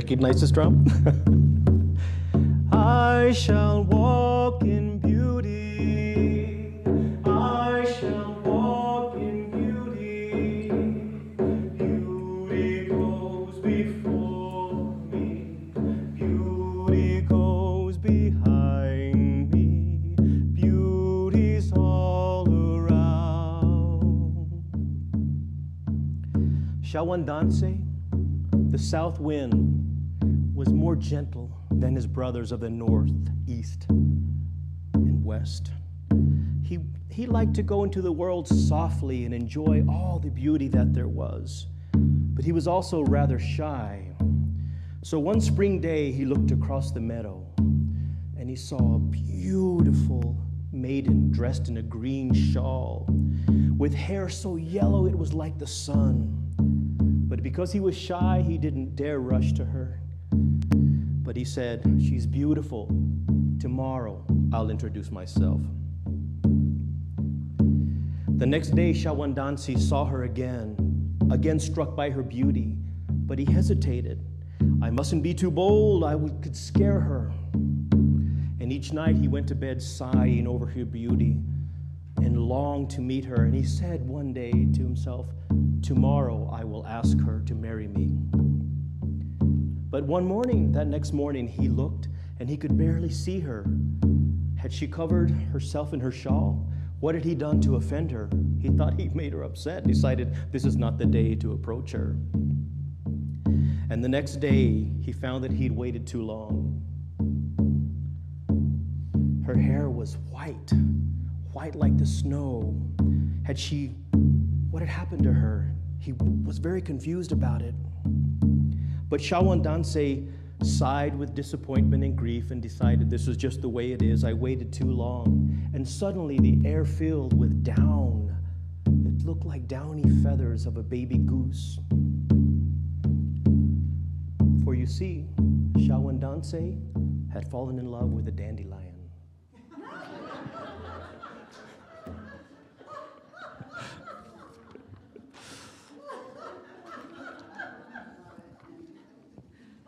recognize this drum? I shall walk in beauty. I shall walk in beauty. Beauty goes before me. Beauty goes behind me. Beauty's all around. Shawandanse, the south wind, was more gentle than his brothers of the north, east, and west. He liked to go into the world softly and enjoy all the beauty that there was, but he was also rather shy. So one spring day, he looked across the meadow, and he saw a beautiful maiden dressed in a green shawl, with hair so yellow it was like the sun. But because he was shy, he didn't dare rush to her. But he said, "She's beautiful. Tomorrow, I'll introduce myself." The next day, Shawandanse saw her again struck by her beauty, but he hesitated. "I mustn't be too bold, could scare her." And each night he went to bed sighing over her beauty and longed to meet her. And he said one day to himself, "Tomorrow I will ask her to marry me." But that next morning, he looked and he could barely see her. Had she covered herself in her shawl? What had he done to offend her? He thought he'd made her upset, decided this is not the day to approach her. And the next day, he found that he'd waited too long. Her hair was white like the snow. What had happened to her? He was very confused about it. But Shawandanse sighed with disappointment and grief and decided this was just the way it is. I waited too long. And suddenly the air filled with down. It looked like downy feathers of a baby goose. For you see, Shawandanse had fallen in love with a dandelion.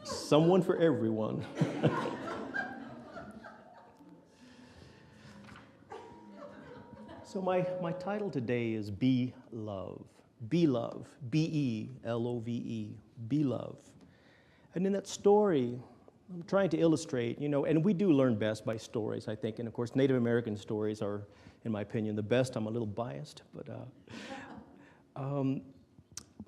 Someone for everyone. So my title today is Be Love. Be Love. B-E-L-O-V-E. Be Love. And in that story, I'm trying to illustrate, and we do learn best by stories, I think. And of course, Native American stories are, in my opinion, the best. I'm a little biased,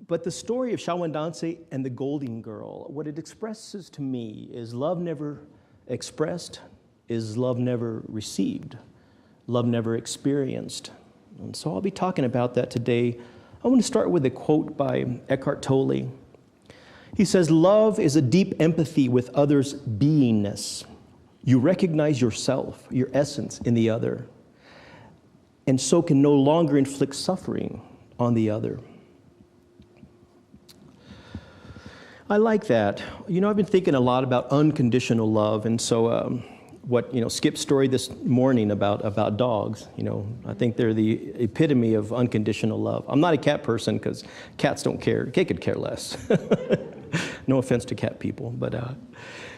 but the story of Shawandanse and the Golden Girl, what it expresses to me is love never expressed, is love never received, love never experienced. And so I'll be talking about that today. I want to start with a quote by Eckhart Tolle. He says, "Love is a deep empathy with others' beingness. You recognize yourself, your essence in the other, and so can no longer inflict suffering on the other." I like that. I've been thinking a lot about unconditional love, and so Skip's story this morning about dogs, I think they're the epitome of unconditional love. I'm not a cat person because cats don't care. They could care less. No offense to cat people, but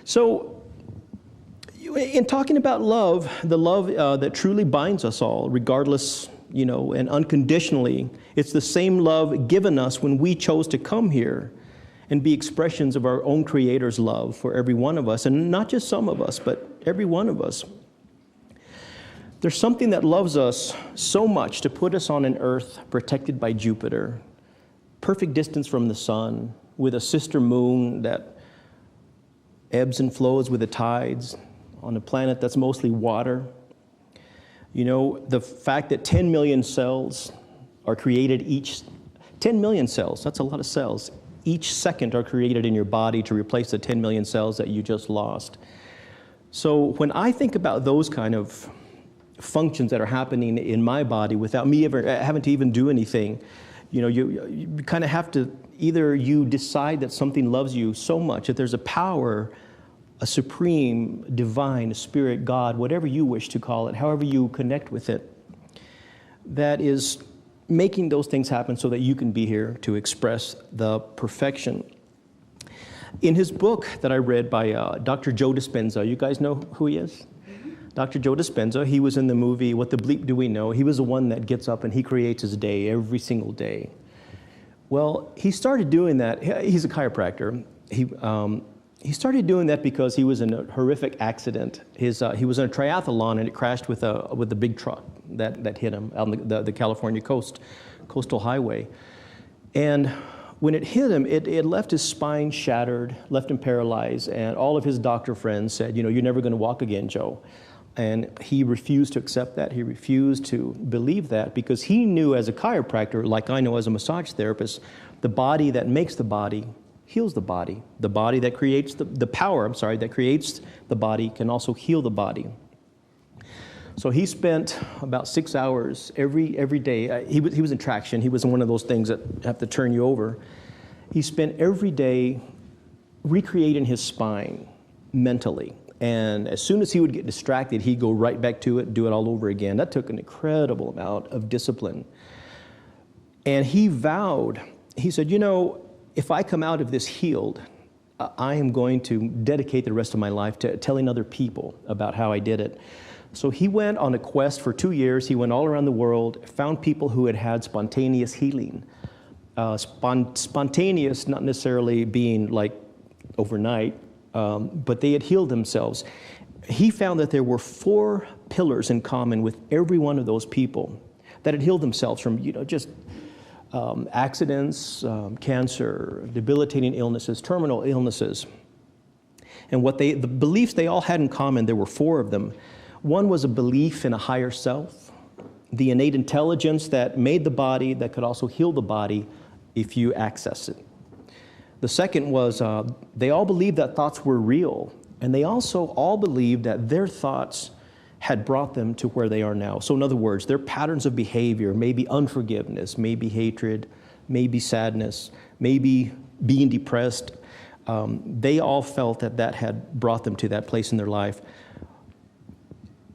so in talking about love, the love that truly binds us all, regardless, and unconditionally, it's the same love given us when we chose to come here and be expressions of our own Creator's love for every one of us, and not just some of us, but every one of us. There's something that loves us so much to put us on an earth protected by Jupiter, perfect distance from the sun, with a sister moon that ebbs and flows with the tides, on a planet that's mostly water. The fact that 10 million cells are created 10 million cells, that's a lot of cells, each second are created in your body to replace the 10 million cells that you just lost. So when I think about those kind of functions that are happening in my body without me ever having to even do anything, you kind of have to, either you decide that something loves you so much that there's a power, a supreme, divine, spirit, God, whatever you wish to call it, however you connect with it, that is making those things happen so that you can be here to express the perfection. In his book that I read by Dr. Joe Dispenza, you guys know who he is? Dr. Joe Dispenza, he was in the movie What the Bleep Do We Know? He was the one that gets up and he creates his day every single day. Well, he started doing that. He's a chiropractor. He started doing that because he was in a horrific accident. He was in a triathlon and it crashed with a big truck that hit him on the California coastal highway. And when it hit him, it left his spine shattered, left him paralyzed, and all of his doctor friends said, you're never going to walk again, Joe. And he refused to accept that. He refused to believe that because he knew as a chiropractor, like I know as a massage therapist, the body that makes the body heals the body. The body that creates the power, that creates the body can also heal the body. So he spent about 6 hours every day. He was in traction. He was in one of those things that have to turn you over. He spent every day recreating his spine mentally. And as soon as he would get distracted, he'd go right back to it, do it all over again. That took an incredible amount of discipline. And he vowed, he said, if I come out of this healed, I am going to dedicate the rest of my life to telling other people about how I did it. So he went on a quest for 2 years. He went all around the world, found people who had spontaneous healing. Spontaneous, not necessarily being like overnight, but they had healed themselves. He found that there were 4 pillars in common with every one of those people that had healed themselves from, just accidents, cancer, debilitating illnesses, terminal illnesses. And the beliefs they all had in common, there were 4 of them. One was a belief in a higher self, the innate intelligence that made the body, that could also heal the body if you access it. The second was they all believed that thoughts were real, and they also all believed that their thoughts had brought them to where they are now. So in other words, their patterns of behavior, maybe unforgiveness, maybe hatred, maybe sadness, maybe being depressed, they all felt that had brought them to that place in their life.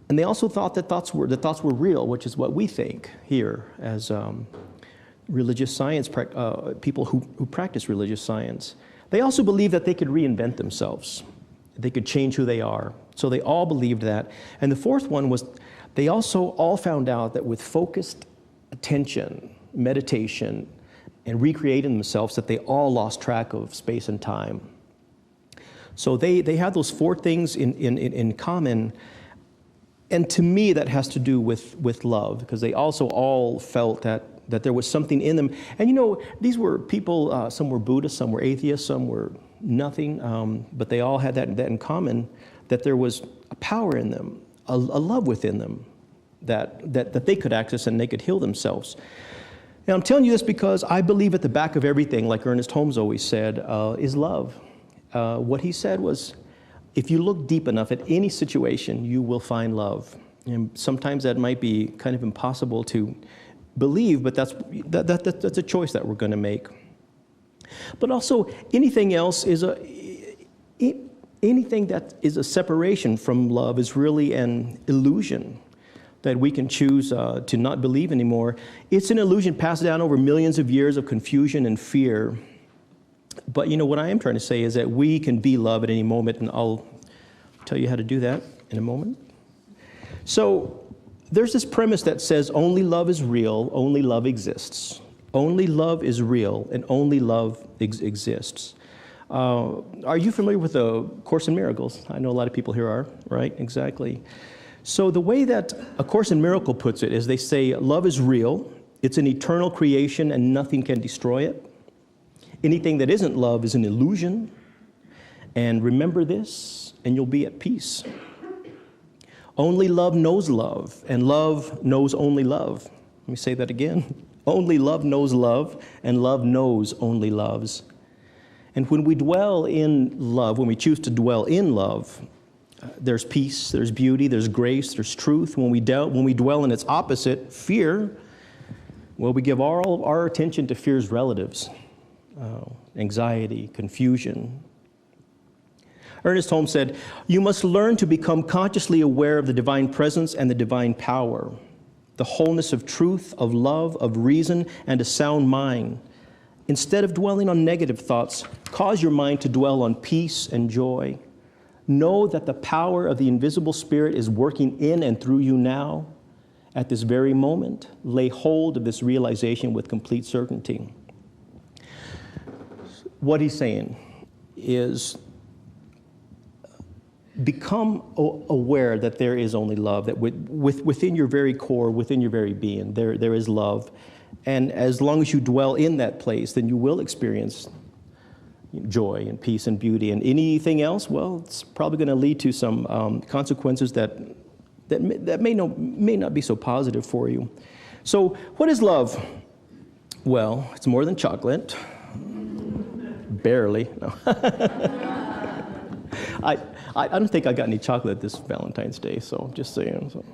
And they also thought that thoughts were real, which is what we think here as religious science, people who practice religious science. They also believed that they could reinvent themselves. They could change who they are. So they all believed that. And the fourth one was they also all found out that with focused attention, meditation, and recreating themselves, that they all lost track of space and time. So they had those 4 things in common. And to me, that has to do with love, because they also all felt that there was something in them. And these were people, some were Buddhists, some were atheists, some were nothing, but they all had that in common, that there was a power in them, a love within them that they could access and they could heal themselves. Now, I'm telling you this because I believe at the back of everything, like Ernest Holmes always said, is love. What he said was, if you look deep enough at any situation, you will find love. And sometimes that might be kind of impossible to believe, but that's a choice that we're going to make. But also, anything else is anything that is a separation from love is really an illusion that we can choose to not believe anymore. It's an illusion passed down over millions of years of confusion and fear. But what I am trying to say is that we can be love at any moment, and I'll tell you how to do that in a moment. So there's this premise that says only love is real, only love exists. Only love is real, and only love exists. Are you familiar with the Course in Miracles? I know a lot of people here are, right? Exactly. So the way that A Course in Miracles puts it is they say love is real, it's an eternal creation, and nothing can destroy it. Anything that isn't love is an illusion. And remember this, and you'll be at peace. Only love knows love, and love knows only love. Let me say that again. Only love knows love, and love knows only loves. And when we dwell in love, when we choose to dwell in love, there's peace, there's beauty, there's grace, there's truth. When we dwell in its opposite, fear, well, we give all of our attention to fear's relatives. Anxiety, confusion. Ernest Holmes said, "You must learn to become consciously aware of the divine presence and the divine power, the wholeness of truth, of love, of reason, and a sound mind. Instead of dwelling on negative thoughts, cause your mind to dwell on peace and joy. Know that the power of the invisible Spirit is working in and through you now. At this very moment, lay hold of this realization with complete certainty. What he's saying is become aware that there is only love, that within your very core, within your very being, there is love. And as long as you dwell in that place, then you will experience joy and peace and beauty. And anything else, well, it's probably going to lead to some consequences that may not be so positive for you. So what is love? Well, it's more than chocolate. Barely. No. I don't think I got any chocolate this Valentine's Day, so I'm just saying. So.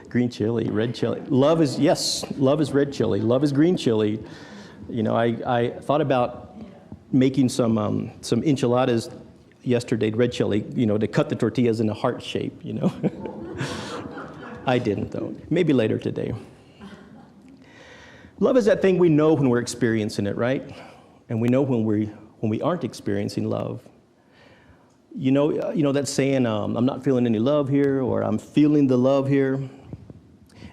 Green chili, red chili. Love is red chili. Love is green chili. You know, I thought about making some enchiladas yesterday, red chili, you know, to cut the tortillas in a heart shape, you know. I didn't, though. Maybe later today. Love is that thing we know when we're experiencing it, right? And we know when we aren't experiencing love. You know that saying, I'm not feeling any love here, or I'm feeling the love here.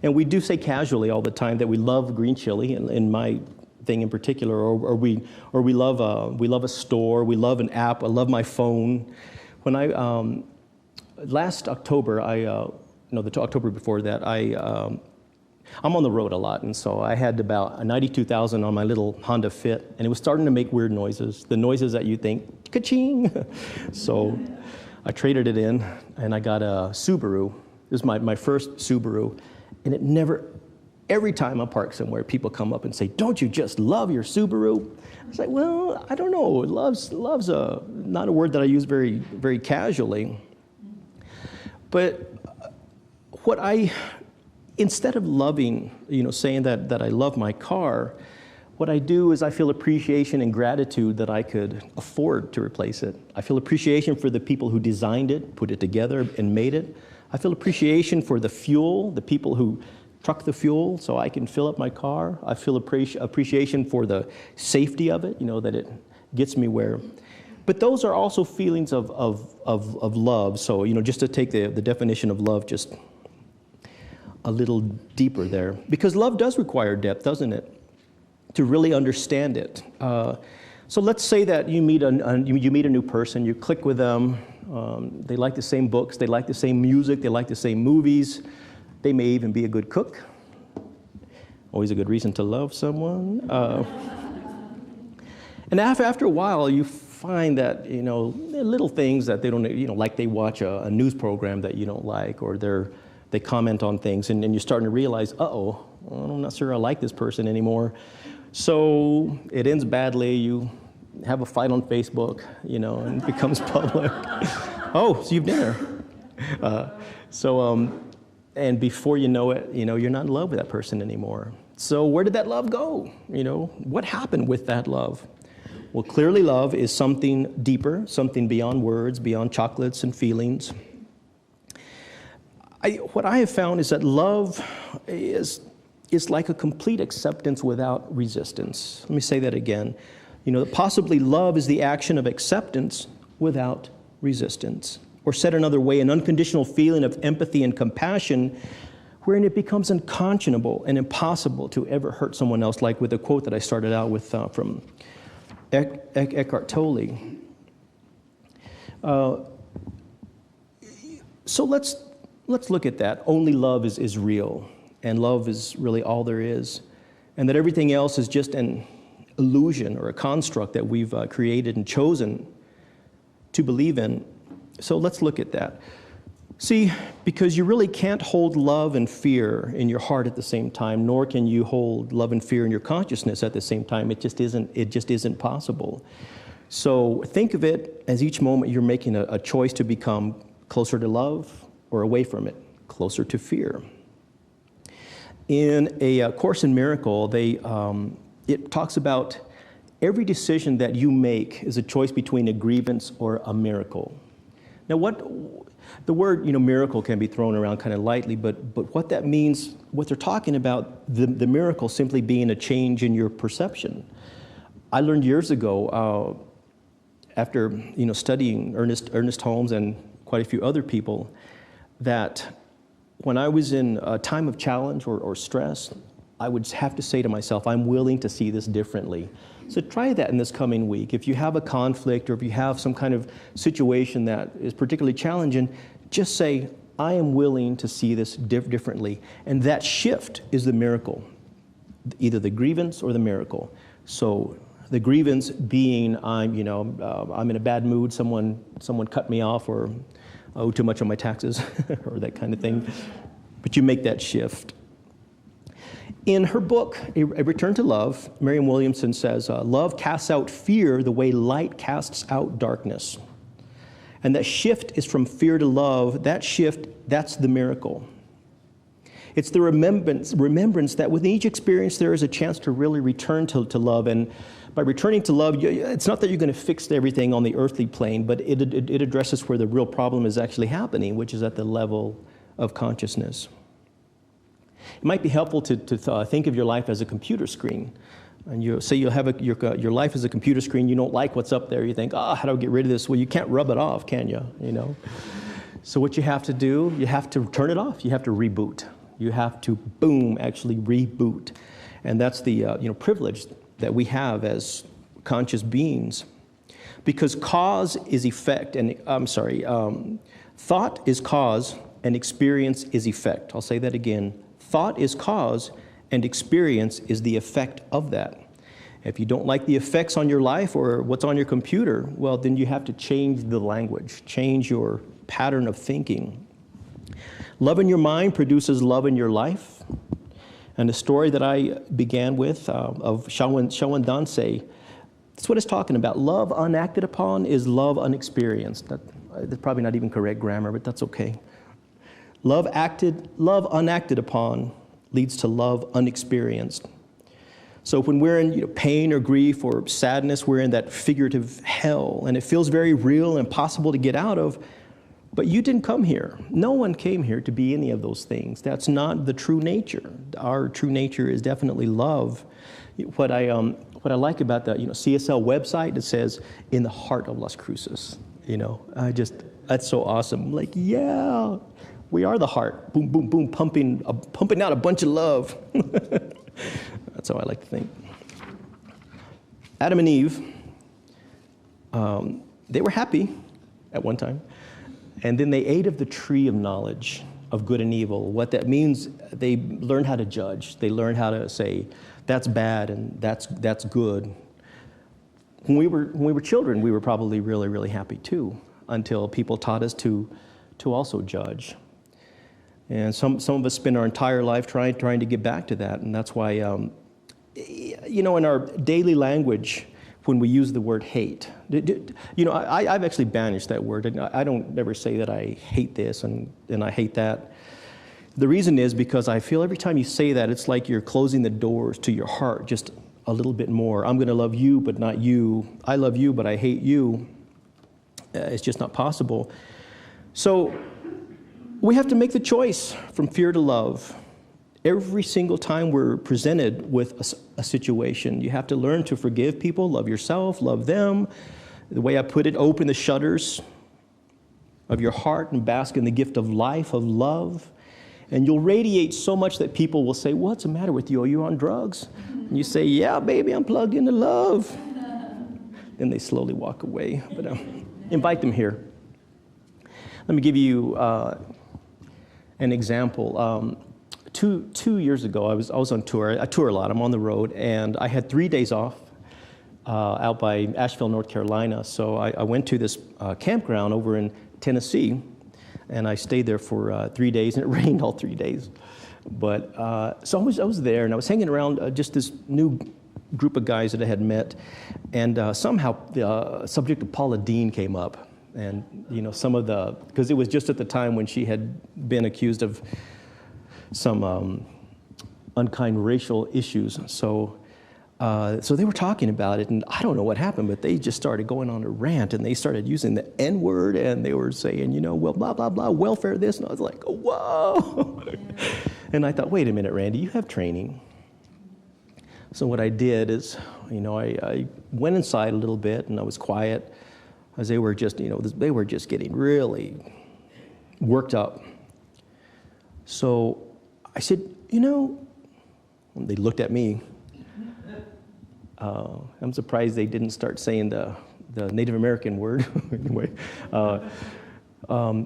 And we do say casually all the time that we love green chili, in my thing in particular, or we love a store, we love an app, I love my phone. When I last October, the October before that, I'm on the road a lot, and so I had about 92,000 on my little Honda Fit, and it was starting to make weird noises, the noises that you think, ka-ching. So I traded it in, and I got a Subaru. This is my first Subaru, and it never, every time I park somewhere, people come up and say, don't you just love your Subaru? I was like, well, I don't know. Love's not a word that I use very, very casually. But instead of loving, saying that I love my car, what I do is I feel appreciation and gratitude that I could afford to replace it. I feel appreciation for the people who designed it, put it together, and made it. I feel appreciation for the fuel, the people who truck the fuel so I can fill up my car. I feel appreciation for the safety of it, that it gets me where. But those are also feelings of love. So, just to take the definition of love just a little deeper there. Because love does require depth, doesn't it? To really understand it. So let's say that you meet a new person, you click with them, they like the same books, they like the same music, they like the same movies, they may even be a good cook. Always a good reason to love someone. And after a while, you find that, little things that they don't, like they watch a news program that you don't like, or they comment on things, and you're starting to realize, well, I'm not sure I like this person anymore. So it ends badly. You have a fight on Facebook, and it becomes public. Oh, so you've dinner. And before you know it, you're not in love with that person anymore. So where did that love go? What happened with that love? Well, clearly love is something deeper, something beyond words, beyond chocolates and feelings. What I have found is that love is like a complete acceptance without resistance. Let me say that again. Possibly love is the action of acceptance without resistance. Or said another way, an unconditional feeling of empathy and compassion wherein it becomes unconscionable and impossible to ever hurt someone else, like with the quote that I started out with from Eckhart Tolle. So let's look at that. Only love is real, and love is really all there is, and that everything else is just an illusion or a construct that we've created and chosen to believe in. So let's look at that. See, because you really can't hold love and fear in your heart at the same time, nor can you hold love and fear in your consciousness at the same time. It just isn't possible. So think of it as each moment you're making a choice to become closer to love or away from it, closer to fear. In a Course in Miracle, it talks about every decision that you make is a choice between a grievance or a miracle. Now, the word, miracle can be thrown around kind of lightly, but what that means, what they're talking about, the miracle simply being a change in your perception. I learned years ago, after studying Ernest Holmes and quite a few other people, that when I was in a time of challenge or stress, I would have to say to myself, I'm willing to see this differently. So try that in this coming week. If you have a conflict or if you have some kind of situation that is particularly challenging, just say, I am willing to see this differently. And that shift is the miracle, either the grievance or the miracle. So the grievance being I'm in a bad mood, someone cut me off or owe too much on my taxes or that kind of thing. But you make that shift. In her book, A Return to Love, Marianne Williamson says, love casts out fear the way light casts out darkness. And that shift is from fear to love. That shift, that's the miracle. It's the remembrance that with each experience there is a chance to really return to love. And by returning to love, it's not that you're going to fix everything on the earthly plane, but it addresses where the real problem is actually happening, which is at the level of consciousness. It might be helpful to think of your life as a computer screen. And you say you'll have your life as a computer screen. You don't like what's up there. You think, how do I get rid of this? Well, you can't rub it off, can you? So what you have to do, you have to turn it off. You have to reboot. You have to, actually reboot. And that's the privilege that we have as conscious beings. Because cause is effect, thought is cause and experience is effect. I'll say that again. Thought is cause, and experience is the effect of that. If you don't like the effects on your life or what's on your computer, well, then you have to change the language, change your pattern of thinking. Love in your mind produces love in your life. And the story that I began with of Shawan Dansei, that's what it's talking about. Love unacted upon is love unexperienced. That's probably not even correct grammar, but that's okay. Love unacted upon leads to love unexperienced. So when we're in pain or grief or sadness, we're in that figurative hell, and it feels very real and impossible to get out of. But you didn't come here. No one came here to be any of those things. That's not the true nature. Our true nature is definitely love. What I like about the CSL website, it says in the heart of Las Cruces. That's so awesome. Like, yeah. We are the heart, boom, boom, boom, pumping out a bunch of love. That's how I like to think. Adam and Eve, they were happy at one time, and then they ate of the tree of knowledge of good and evil. What that means, they learned how to judge. They learned how to say, that's bad and that's good. When we were children, we were probably really, really happy too, until people taught us to also judge. And some of us spend our entire life trying to get back to that. And that's why, in our daily language, when we use the word hate, I've actually banished that word. I don't ever say that I hate this and I hate that. The reason is because I feel every time you say that, it's like you're closing the doors to your heart just a little bit more. I'm going to love you, but not you. I love you, but I hate you. It's just not possible. So we have to make the choice from fear to love. Every single time we're presented with a situation, you have to learn to forgive people, love yourself, love them. The way I put it, open the shutters of your heart and bask in the gift of life, of love. And you'll radiate so much that people will say, what's the matter with you? Are you on drugs? And you say, yeah, baby, I'm plugged into love. Then they slowly walk away. But invite them here. Let me give you an example. Two years ago, I was on tour. I tour a lot. I'm on the road, and I had 3 days off out by Asheville, North Carolina. So I went to this campground over in Tennessee, and I stayed there for 3 days, and it rained all 3 days. But so I was there, and I was hanging around just this new group of guys that I had met, and somehow the subject of Paula Deen came up. And, because it was just at the time when she had been accused of some unkind racial issues. So So they were talking about it, and I don't know what happened, but they just started going on a rant, and they started using the N-word, and they were saying, you know, well, blah, blah, blah, welfare this, and I was like, whoa. And I thought, wait a minute, Randy, you have training. So what I did is, you know, I went inside a little bit, and I was quiet, as they were just, you know, they were just getting really worked up. So I said, you know, and they looked at me. I'm surprised they didn't start saying the Native American word. Anyway,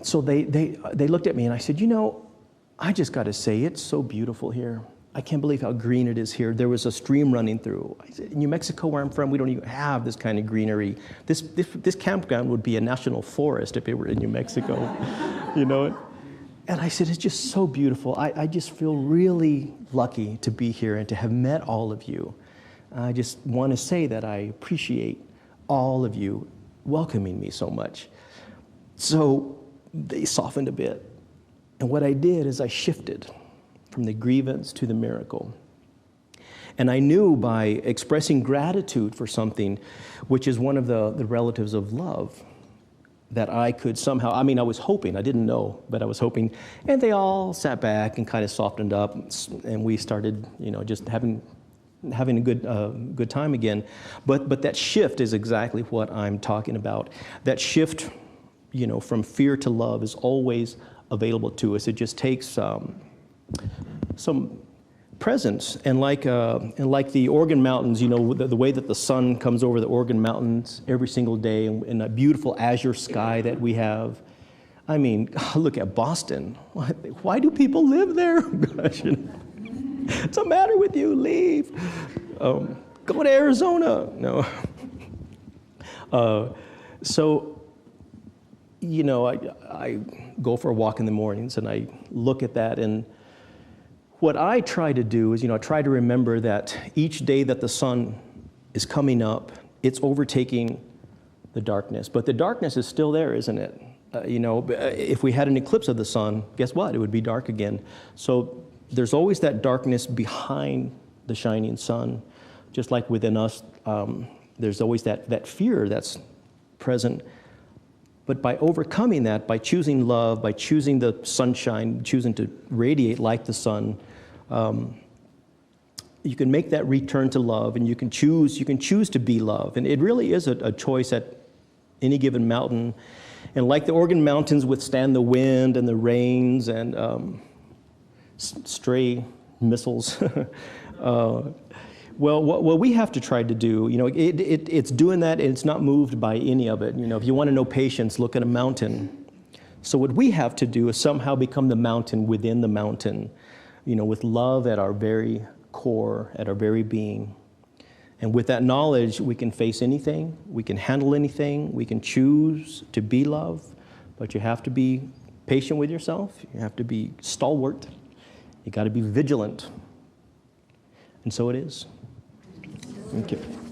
so they looked at me, and I said, you know, I just got to say, it's so beautiful here. I can't believe how green it is here. There was a stream running through. I said, in New Mexico, where I'm from, we don't even have this kind of greenery. This campground would be a national forest if it were in New Mexico, you know. And I said, it's just so beautiful. I just feel really lucky to be here and to have met all of you. I just want to say that I appreciate all of you welcoming me so much. So they softened a bit. And what I did is I shifted from the grievance to the miracle. And I knew by expressing gratitude for something, which is one of the relatives of love, that I could somehow, I mean, I was hoping, I didn't know, but I was hoping. And they all sat back and kind of softened up, and we started, you know, just having a good time again. But that shift is exactly what I'm talking about. That shift, you know, from fear to love is always available to us. It just takes some presence. And like the Oregon Mountains, you know, the way that the sun comes over the Oregon Mountains every single day, and a beautiful azure sky that we have. I mean, look at Boston. Why do people live there? Gosh, you know. What's the matter with you? Leave. Go to Arizona. No. So, you know, I go for a walk in the mornings, and I look at that, and what I try to do is, you know, I try to remember that each day that the sun is coming up, it's overtaking the darkness. But the darkness is still there, isn't it? You know, if we had an eclipse of the sun, guess what? It would be dark again. So there's always that darkness behind the shining sun, just like within us. There's always that fear that's present. But by overcoming that, by choosing love, by choosing the sunshine, choosing to radiate like the sun, you can make that return to love, and you can choose to be love. And it really is a choice at any given mountain. And like the Oregon Mountains withstand the wind and the rains and stray missiles, well, what we have to try to do, you know, it's doing that, and it's not moved by any of it. You know, if you want to know patience, look at a mountain. So what we have to do is somehow become the mountain within the mountain, you know, with love at our very core, at our very being. And with that knowledge, we can face anything, we can handle anything, we can choose to be love, but you have to be patient with yourself, you have to be stalwart, you got to be vigilant. And so it is. Thank you.